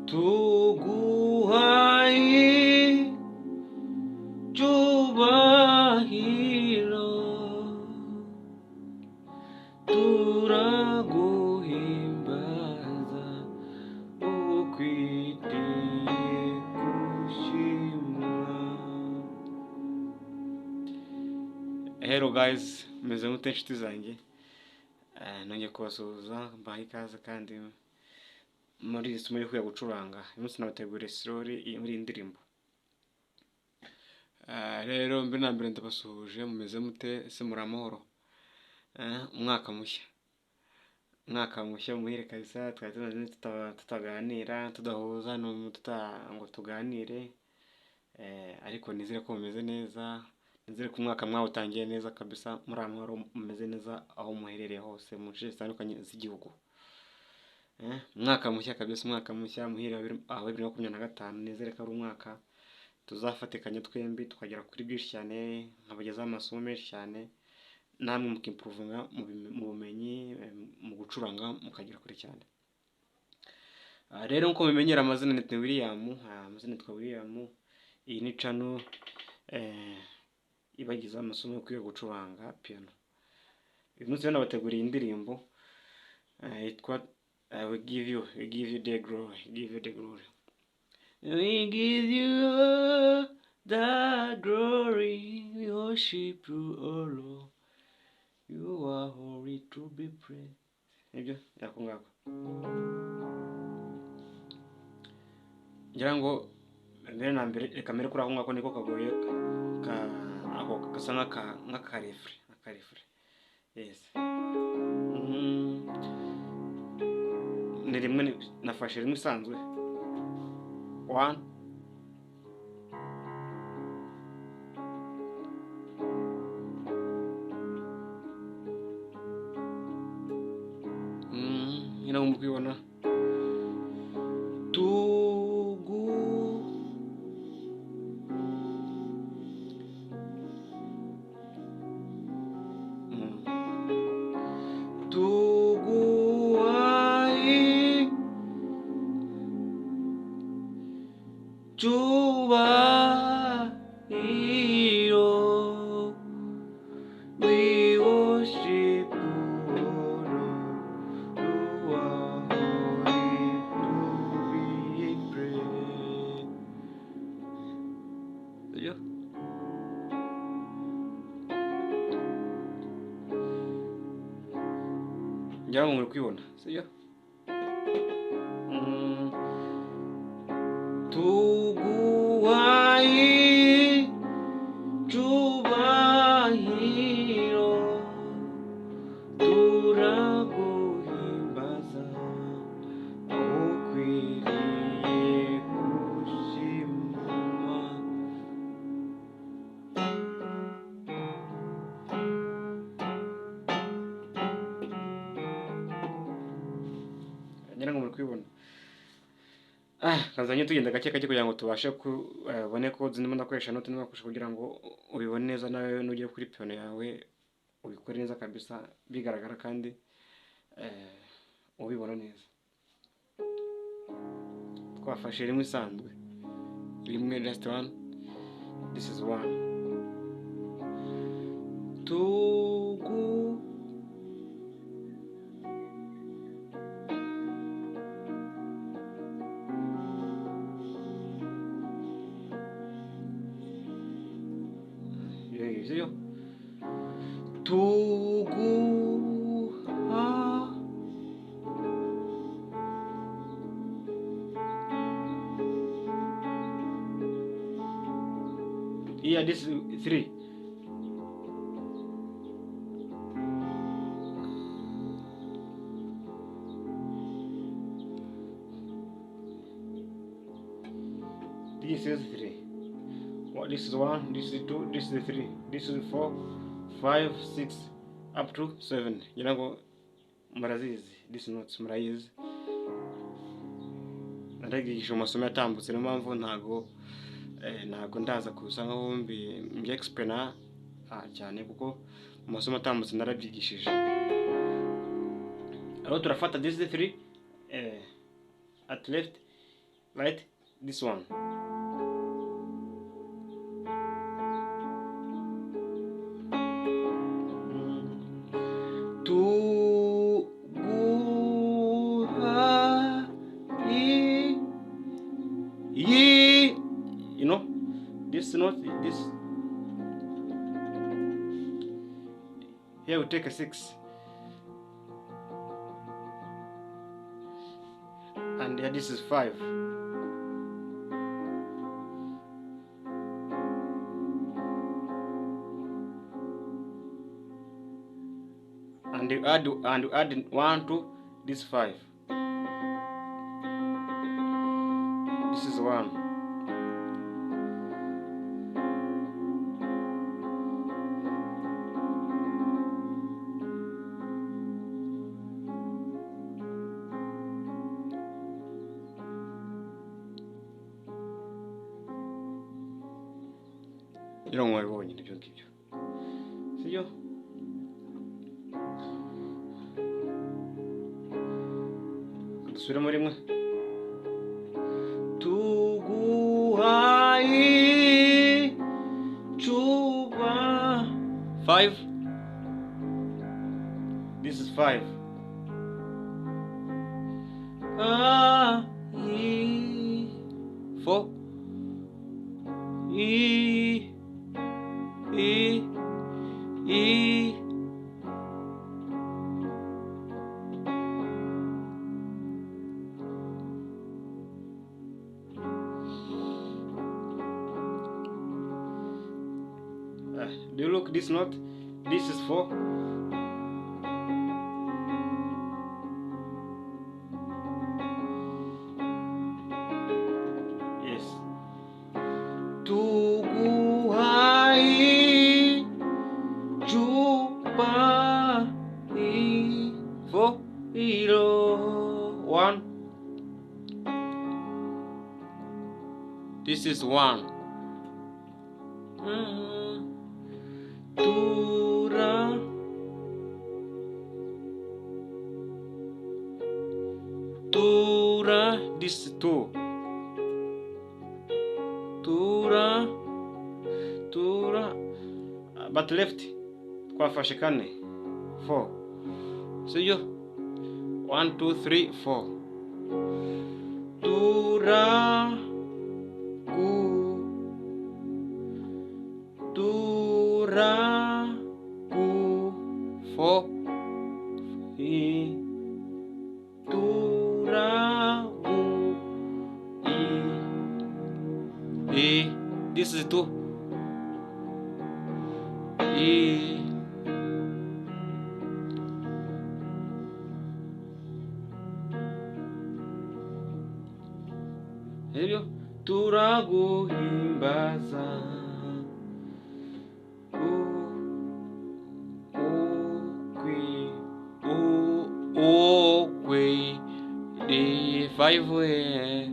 tuguhaye cyubahiro turaguhimbaza ukwiriye gushimwa. Hello guys, meze mute inshuti zanjye, nongeye kubasuhuza mbaha ikaze kandi muri iri somo ryo kwiga gucuranga. Uyu munsi nabateguriye sirori muri iyi ndirimbo. Rero mbere na mbere ndabasuhuje, mumeze mute? Ese muri amahoro? Umwaka mushya muhire kabisa. Twari tumaze tutaganira, tudahuza ngo tuganire, ariko nizere ko mumeze neza. Nizere ko umwaka mwawutangiye neza kabisa, muri amahoro, mumeze neza aho muherereye hose mu nce zitandukanye z'igihugu. Umwaka mushya kabisa, umwaka mushya muhire wa 2025. Nizere ko ari umwaka tuzafatikanya twembi tukagera kuri byinshi cyane, nkabagezaho amasomo menshi cyane, namwe mukimprovinga mu bumenyi, mu gucuranga mukagera kure cyane. Rero nko mumenyera, amazina ni William, iyi ni channel ibagiza amasomo yo kwiga gucuranga piano. Uyu munsi nabateguriye indirimbo yitwa we give you the glory. We give you all the glory. We worship you, oh Lord. You are holy to be praised. Nibyo yakungako. Ngira ngo mbere na mbere reka mbere kuri aho ngako niko kagoye ako gasa nk'aka refre. Yes. Ni rimwe nafashe rimwe isanzwe. 1 ina umubwibona tuguhaye cyubahiro. We worship you, Lord. You are holy to be praised. Sibyo? Ngira ngo muri kwibona, sibyo? Tuguhaye cyubahiro turaguhimbaza aho ukwiriye gushimwa. Ngira ngo muri kwibona. Kazanye tugenda gake kugira ngo tubashe kubone ko ndimo ndakoresha note n'abakoresha kugira ngo ubibone neza, nawe nujye kuri piano yawe ubikore neza kabisa, bigaragara kandi ubibona neza. Twafashe rimwe isanzwe, rimwe just one. This is 1. Sibyo? Yeah, this is 3. This is 3. Well, this is 1, this is 2, this is 3, this is 4, 5, 6, up to 7. You know, murazizi, this notes murayizi. Naragigisha amasomo yatambutse, niyo mpamvu ntago ndaza kuza nkaho mbye explain cyane, kuko amasomo atambutse narabyigishije. Aho turafata this is 3 at left, right? This one. To ye, you know, this note, this here we take a 6, and here this is 5. And you add 1 to this 5. This is 1. Ngira ngo mwabibonye nibyo ngibyo, sibyo? Dusubiremo rimwe. Tuguhaye chuba 5. This is 5. 4. Do you look this note? This is 4. Yes. Tuguhaye chupa 4 1. This is 1. Tura, this is 2. Tura, but left twafashe 4. 4. Sibyo? 1 2 3 4. Tura ku 4. This is 2. Hello, turaguhimbaza okwe the 5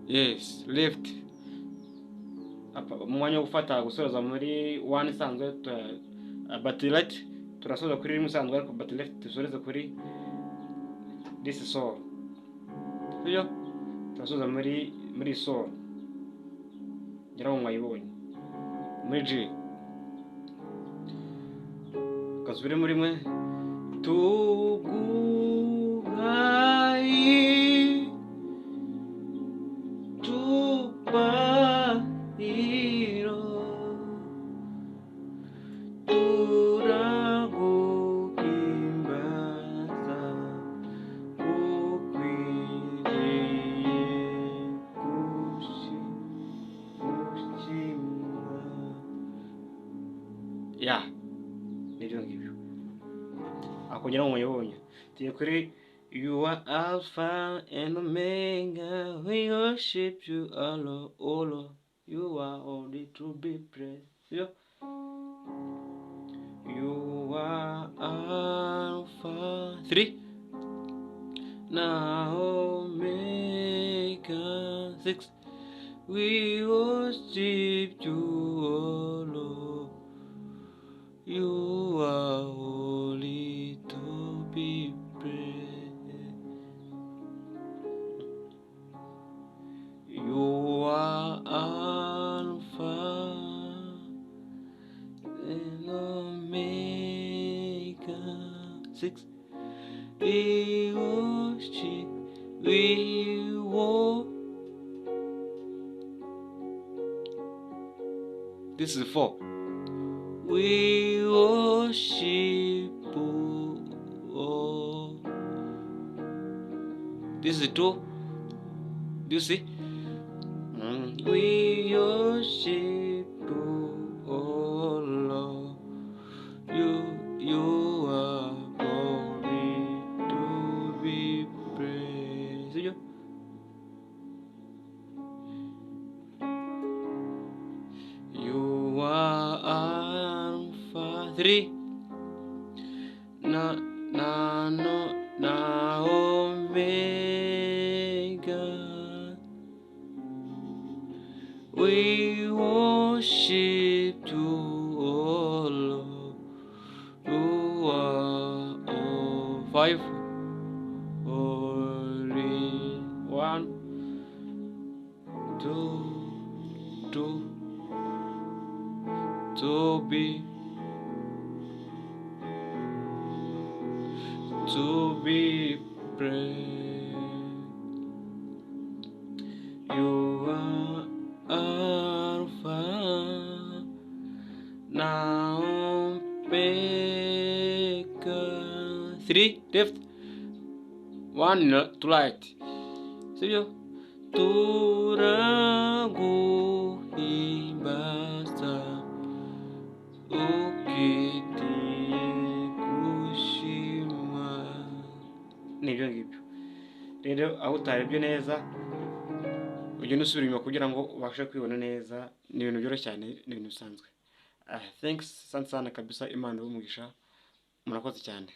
yes, left umwanya wo gufata gusoza muri 1 isanzwe, but right turasoza kuri rimwe isanzwe, ariko but left dusoreze kuri this sol. Sibyo? Turasoza muri sol. Ngira ngo mwayibonye muri G. Kasubire muri mwe. Tuguhaye chupa turaguhimbaza ukwiriye gushimwa. Ya, nibyo ngibyo. Akongera ngo muyibonye. Tugiye kuri you are Alpha and Omega, we worship you, Allah, Allah, you are only to be praised. Yeah. You are Alpha 3. na omega. 6. We worship you, O Lord. You are holy to be praised. You are Alpha and Omega. 6. We worship, we worship. This is 4. We worship. Oh. This is 2. Do you see? We worship. Oh Lord, you are holy to be praised. See you? You are Alpha. 3. Na Omega. We worship you, O Lord. You are all 5. Holy 1, 2, to be praised. You are Alpha, now Omega. 3, left. 1, to light. See you. Turaguhimbaza ukitiye gushima. Nibyo ngibyo rero, aho utarebye neza ugenda usubira inyuma kugira ngo ubashe kwibona neza. Ni ibintu byoroshye cyane, ni ibintu bisanzwe. Thanks sana kabisa, Imana y'umugisha, murakoze cyane.